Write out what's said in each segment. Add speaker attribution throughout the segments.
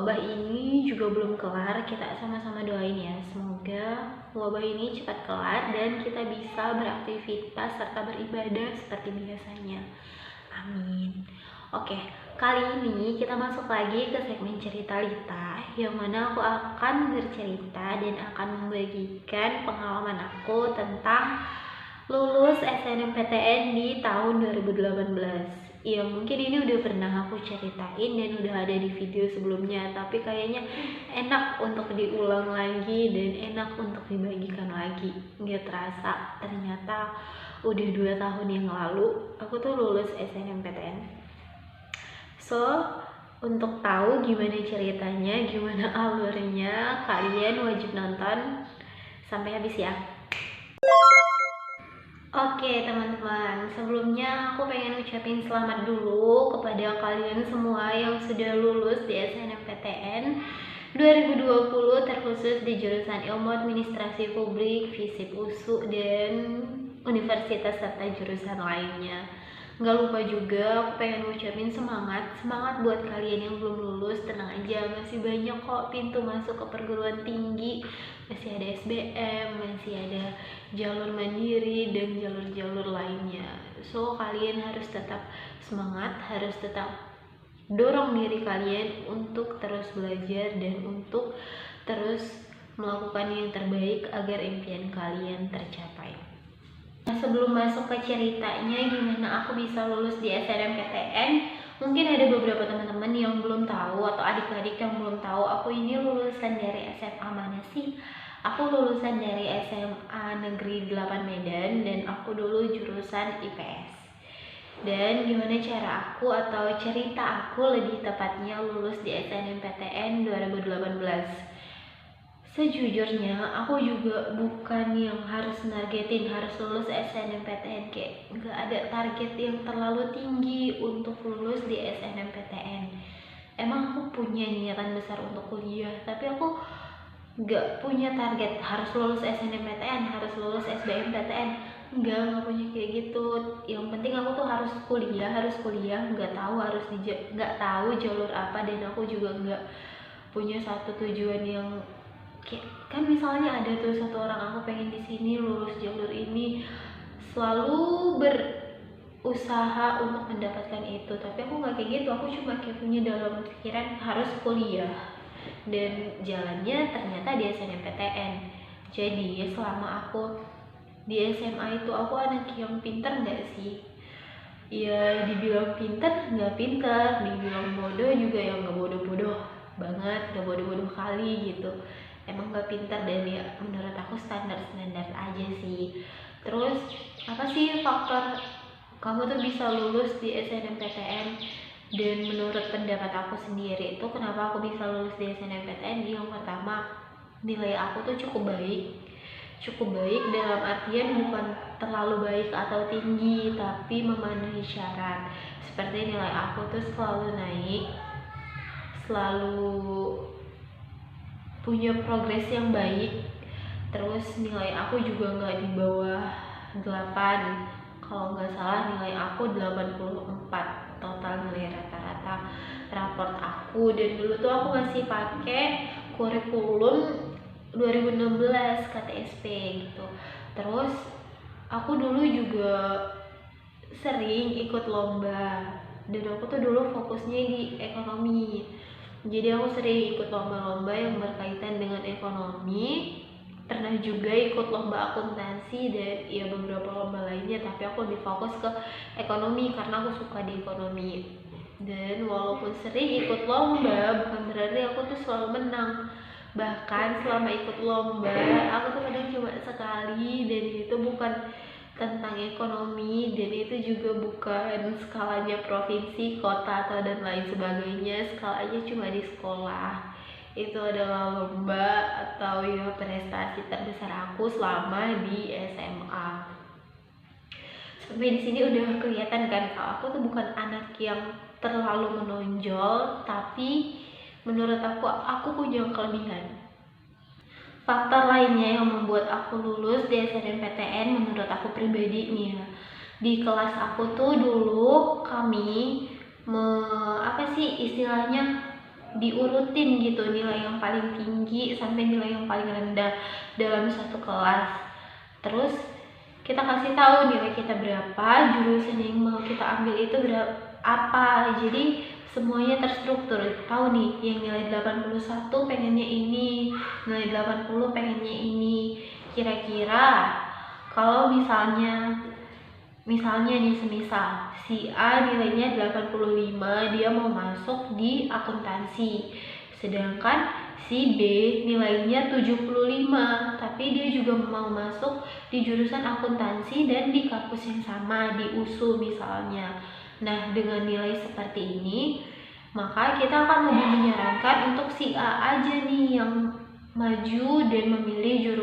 Speaker 1: wabah ini juga belum kelar. Kita sama-sama doain ya, semoga wabah ini cepat kelar dan kita bisa beraktivitas serta beribadah seperti biasanya. Amin. Oke, kali ini kita masuk lagi ke segmen cerita Lita, yang mana aku akan bercerita dan akan membagikan pengalaman aku tentang lulus SNMPTN di tahun 2018. Ya mungkin ini udah pernah aku ceritain dan udah ada di video sebelumnya, tapi kayaknya enak untuk diulang lagi dan enak untuk dibagikan lagi. Nggak terasa ternyata udah 2 tahun yang lalu aku tuh lulus SNMPTN. So, untuk tahu gimana ceritanya, gimana alurnya, kalian wajib nonton sampai habis ya. Oke teman-teman, sebelumnya aku pengen ucapin selamat dulu kepada kalian semua yang sudah lulus di SNMPTN 2020, terkhusus di jurusan Ilmu Administrasi Publik, FISIP USU, dan universitas serta jurusan lainnya. Nggak lupa juga aku pengen ngucapin semangat buat kalian yang belum lulus. Tenang aja, masih banyak kok pintu masuk ke perguruan tinggi, masih ada SBM, masih ada jalur mandiri dan jalur-jalur lainnya. So kalian harus tetap semangat, harus tetap dorong diri kalian untuk terus belajar dan untuk terus melakukan yang terbaik agar impian kalian tercapai. Nah, sebelum masuk ke ceritanya gimana aku bisa lulus di SNMPTN, mungkin ada beberapa teman-teman yang belum tahu atau adik-adik yang belum tahu aku ini lulusan dari SMA mana sih. Aku lulusan dari SMA Negeri 8 Medan dan aku dulu jurusan IPS. Dan gimana cara aku atau cerita aku lebih tepatnya lulus di SNMPTN 2018. Sejujurnya aku juga bukan yang harus nargetin harus lulus SNMPTN, kayak nggak ada target yang terlalu tinggi untuk lulus di SNMPTN. Emang aku punya niatan besar untuk kuliah, tapi aku nggak punya target harus lulus SNMPTN, harus lulus SBMPTN. Nggak punya kayak gitu. Yang penting aku tuh harus kuliah, nggak tahu jalur apa, dan aku juga nggak punya satu tujuan yang kan misalnya ada tuh satu orang, aku pengen di sini lulus jalur ini, selalu berusaha untuk mendapatkan itu. Tapi aku nggak kayak gitu, aku cuma kayak punya dalam pikiran harus kuliah, dan jalannya ternyata di SNMPTN. Jadi selama aku di SMA itu aku anak yang pinter nggak sih? Ya dibilang pinter nggak pinter, dibilang bodoh juga yang nggak bodoh-bodoh banget, nggak bodoh-bodoh kali gitu. Emang nggak pintar, dan ya menurut aku standar-standar aja sih. Terus apa sih faktor kamu tuh bisa lulus di SNMPTN? Dan menurut pendapat aku sendiri itu kenapa aku bisa lulus di SNMPTN, yang pertama nilai aku tuh cukup baik dalam artian bukan terlalu baik atau tinggi, tapi memenuhi syarat. Seperti nilai aku tuh selalu naik, selalu punya progres yang baik. Terus nilai aku juga nggak di bawah 8, kalau nggak salah nilai aku 84 total nilai rata-rata raport aku. Dan dulu tuh aku masih pakai kurikulum 2016 KTSP gitu. Terus aku dulu juga sering ikut lomba, dan aku tuh dulu fokusnya di ekonomi. Jadi aku sering ikut lomba-lomba yang berkaitan dengan ekonomi, pernah juga ikut lomba akuntansi dan ya beberapa lomba lainnya, tapi aku lebih fokus ke ekonomi karena aku suka di ekonomi. Dan walaupun sering ikut lomba, bukan berarti aku tuh selalu menang. Bahkan selama ikut lomba, aku tuh kadang cuma sekali, dan itu bukan tentang ekonomi, dan itu juga bukan skalanya provinsi, kota, atau dan lain sebagainya. Skalanya cuma di sekolah. Itu adalah lomba atau ya prestasi terbesar aku selama di SMA. Sampai di sini udah kelihatan kan kalau aku tuh bukan anak yang terlalu menonjol, tapi menurut aku punya kelebihan. Faktor lainnya yang membuat aku lulus di SNMPTN menurut aku pribadi nih ya, di kelas aku tuh dulu kami istilahnya diurutin gitu, nilai yang paling tinggi sampai nilai yang paling rendah dalam satu kelas. Terus kita kasih tahu nilai kita berapa, jurusan yang mau kita ambil itu berapa apa. Jadi semuanya terstruktur, tahu nih yang nilai 81 pengennya ini, nilai 80 pengennya ini. Kira-kira kalau misalnya nih, semisal si A nilainya 85, dia mau masuk di akuntansi, sedangkan si B nilainya 75 tapi dia juga mau masuk di jurusan akuntansi dan di kampus yang sama, di USU misalnya. Nah, dengan nilai seperti ini, maka kita akan lebih menyarankan untuk si A aja nih yang maju dan memilih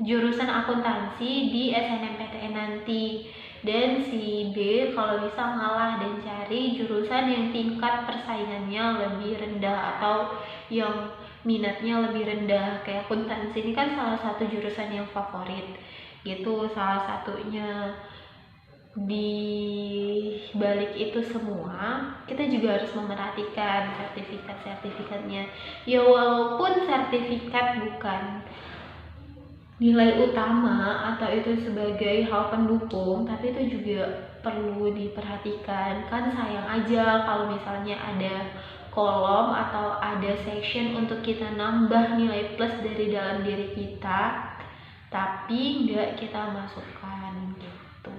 Speaker 1: jurusan akuntansi di SNMPTN nanti, dan si B kalau bisa ngalah dan cari jurusan yang tingkat persaingannya lebih rendah atau yang minatnya lebih rendah. Kayak akuntansi ini kan salah satu jurusan yang favorit gitu. Salah satunya di balik itu semua, kita juga harus memerhatikan sertifikatnya. Ya walaupun sertifikat bukan nilai utama atau itu sebagai hal pendukung, tapi itu juga perlu diperhatikan. Kan sayang aja kalau misalnya ada kolom atau ada section untuk kita nambah nilai plus dari dalam diri kita, tapi nggak kita masukkan gitu.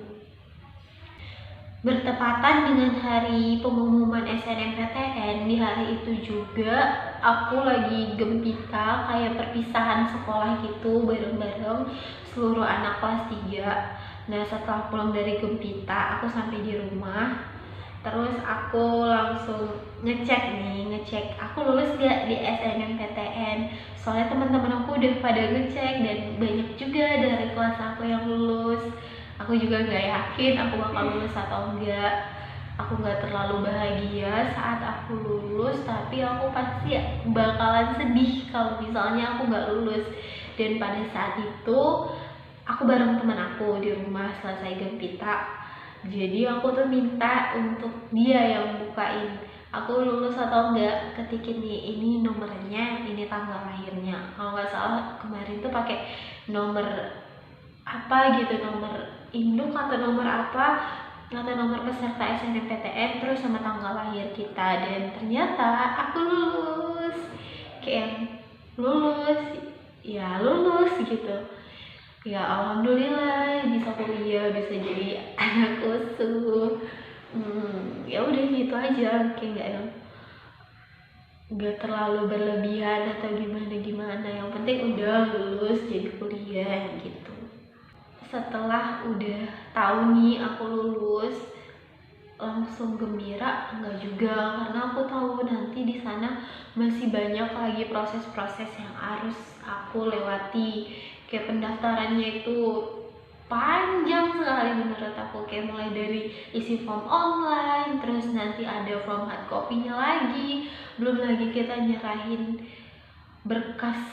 Speaker 1: Bertepatan dengan hari pengumuman SNMPTN, di hari itu juga aku lagi gempita kayak perpisahan sekolah gitu bareng-bareng seluruh anak kelas 3. Nah, setelah pulang dari gempita, aku sampai di rumah, terus aku langsung ngecek aku lulus gak di SNMPTN. Soalnya teman-teman aku udah pada ngecek dan banyak juga dari kelas aku yang lulus. Aku juga nggak yakin aku bakal lulus atau enggak. Aku nggak terlalu bahagia saat aku lulus, tapi aku pasti bakalan sedih kalau misalnya aku nggak lulus. Dan pada saat itu aku bareng teman aku di rumah selesai gempita, jadi aku tuh minta untuk dia yang bukain aku lulus atau enggak, ketikin nih ini nomornya, ini tanggal lahirnya. Kalau nggak salah kemarin tuh pakai nomor apa gitu, nomor induk atau nomor apa, atau nomor peserta SNMPTN, terus sama tanggal lahir kita. Dan ternyata aku lulus, kayak lulus gitu ya. Alhamdulillah bisa kuliah, bisa jadi anak USU. Ya udah gitu aja, kayak nggak terlalu berlebihan atau gimana, yang penting udah lulus jadi kuliah gitu. Setelah udah tahu nih aku lulus, langsung gembira enggak juga, karena aku tahu nanti di sana masih banyak lagi proses-proses yang harus aku lewati. Kayak pendaftarannya itu panjang sekali menurut aku, kayak mulai dari isi form online, terus nanti ada form hard copy-nya lagi, belum lagi kita nyerahin berkas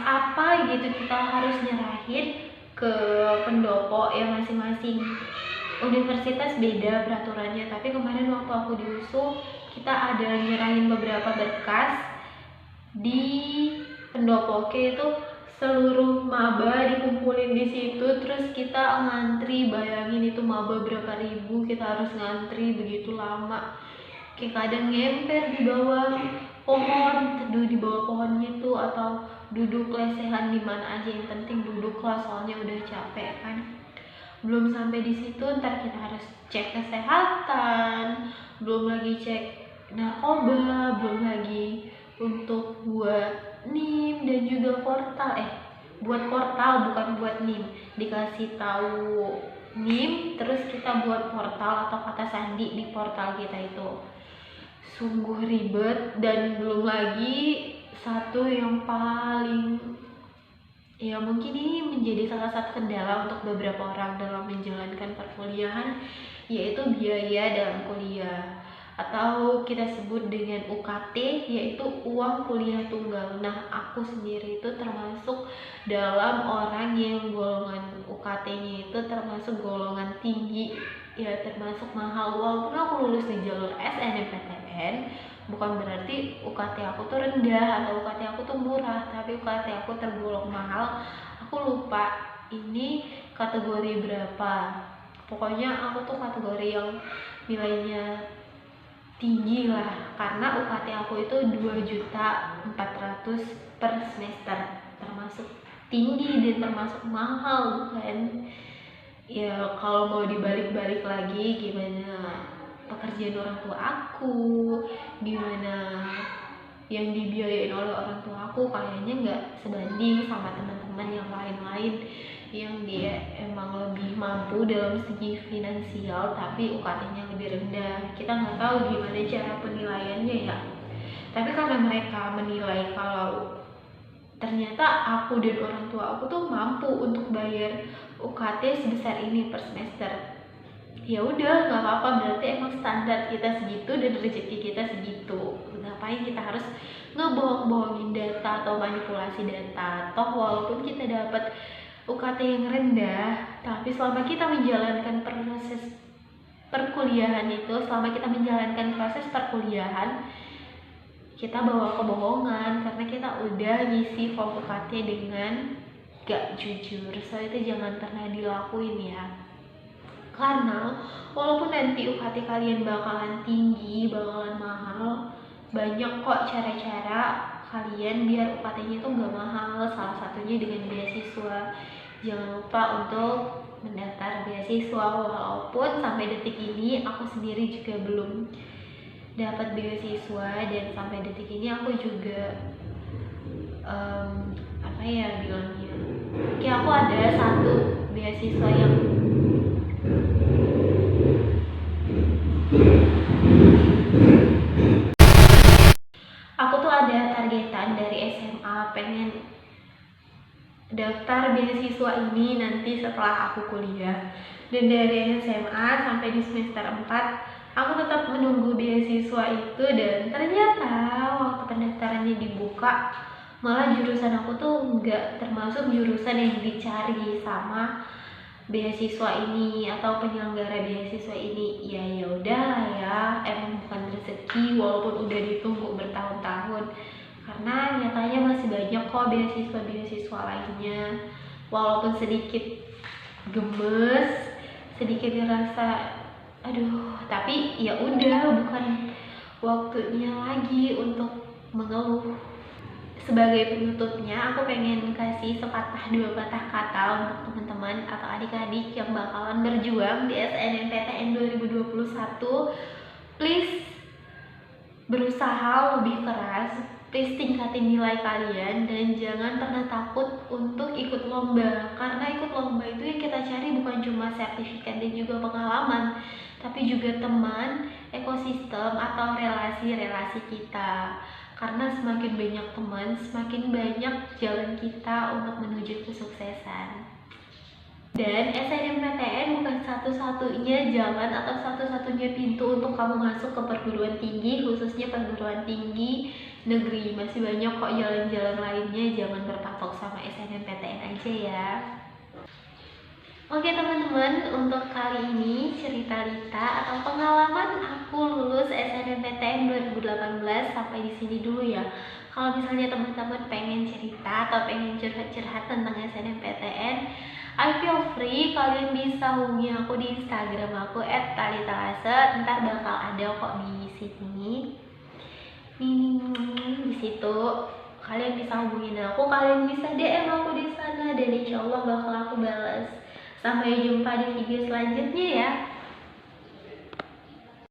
Speaker 1: apa gitu kita harus nyerahin ke pendopo yang masing-masing universitas beda peraturannya. Tapi kemarin waktu aku di USU, kita ada nyerahin beberapa berkas di pendopo itu, seluruh maba dikumpulin di situ, terus kita ngantri. Bayangin itu maba berapa ribu, kita harus ngantri begitu lama, kayak kadang ngemper di bawah pohon, teduh di bawah pohon gitu, atau duduk lesehan di mana aja, yang penting duduk lah, soalnya udah capek kan. Belum sampai di situ, ntar kita harus cek kesehatan, belum lagi cek narkoba, belum lagi untuk buat NIM dan juga portal, buat portal bukan buat NIM. Dikasih tahu NIM, terus kita buat portal atau kata sandi di portal kita itu. Sungguh ribet, dan belum lagi satu yang paling ya mungkin ini menjadi salah satu kendala untuk beberapa orang dalam menjalankan perkuliahan, yaitu biaya dalam kuliah, atau kita sebut dengan UKT, yaitu uang kuliah tunggal. Nah, aku sendiri itu termasuk dalam orang yang golongan UKT-nya itu termasuk golongan tinggi, ya termasuk mahal. Walaupun aku lulus di jalur SNMPTN, Bukan berarti UKT aku tuh rendah atau UKT aku tuh murah, tapi UKT aku tergolong mahal. Aku lupa ini kategori berapa. Pokoknya aku tuh kategori yang nilainya tinggi lah, karena UKT aku itu 2.400.000 per semester, termasuk tinggi dan termasuk mahal kan. Ya kalau mau dibalik-balik lagi, gimana pekerjaan orang tua aku, gimana yang dibiayain oleh orang tua aku, kayaknya nggak sebanding sama teman-teman yang lain-lain yang dia emang lebih mampu dalam segi finansial tapi UKT-nya lebih rendah. Kita nggak tahu gimana cara penilaiannya ya, tapi karena mereka menilai kalau ternyata aku dan orang tua aku tuh mampu untuk bayar UKT sebesar ini per semester, ya udah nggak apa-apa, berarti emang standar kita segitu dan rezeki kita segitu. Ngapain kita harus ngebohong-bohongin data atau manipulasi data? Toh walaupun kita dapat UKT yang rendah, tapi selama kita menjalankan proses perkuliahan itu, selama kita menjalankan proses perkuliahan, kita bawa kebohongan karena kita udah ngisi form UKT dengan gak jujur. So itu jangan pernah dilakuin ya, karena walaupun nanti UKT kalian bakalan tinggi, bakalan mahal, banyak kok cara-cara kalian biar UKT-nya itu nggak mahal. Salah satunya dengan beasiswa. Jangan lupa untuk mendaftar beasiswa, walaupun sampai detik ini aku sendiri juga belum dapat beasiswa, dan sampai detik ini aku juga apa ya bilangnya, kayak aku ada satu beasiswa yang aku tuh ada targetan dari SMA pengen daftar beasiswa ini nanti setelah aku kuliah. Dan dari SMA sampai di semester 4 aku tetap menunggu beasiswa itu, dan ternyata waktu pendaftarannya dibuka malah jurusan aku tuh nggak termasuk jurusan yang dicari sama beasiswa ini atau penyelenggara beasiswa ini. Ya udahlah ya, emang bukan rezeki walaupun udah ditunggu bertahun-tahun, karena nyatanya masih banyak kok beasiswa lainnya. Walaupun sedikit gemes, sedikit ngerasa aduh, tapi ya udah, bukan waktunya lagi untuk mengeluh. Sebagai penutupnya, aku pengen kasih sepatah dua patah kata untuk teman-teman atau adik-adik yang bakalan berjuang di SNMPTN 2021. Please berusaha lebih keras, please tingkatin nilai kalian, dan jangan pernah takut untuk ikut lomba. Karena ikut lomba itu yang kita cari bukan cuma sertifikat dan juga pengalaman, tapi juga teman, ekosistem atau relasi-relasi kita. Karena semakin banyak teman, semakin banyak jalan kita untuk menuju kesuksesan. Dan SNMPTN bukan satu-satunya jalan atau satu-satunya pintu untuk kamu masuk ke perguruan tinggi, khususnya perguruan tinggi negeri. Masih banyak kok jalan-jalan lainnya, jangan berpatok sama SNMPTN aja ya. Oke teman-teman, untuk kali ini cerita Lita atau pengalaman aku lulus SNMPTN 2018 sampai di sini dulu ya. Kalau misalnya teman-teman pengen cerita atau pengen curhat-curhat tentang SNMPTN, I feel free, kalian bisa hubungi aku di Instagram aku @talitalase. Ntar bakal ada kok di sini. Di situ kalian bisa hubungin aku, kalian bisa DM aku di sana, dan insya Allah bakal aku balas. Sampai jumpa di video selanjutnya ya.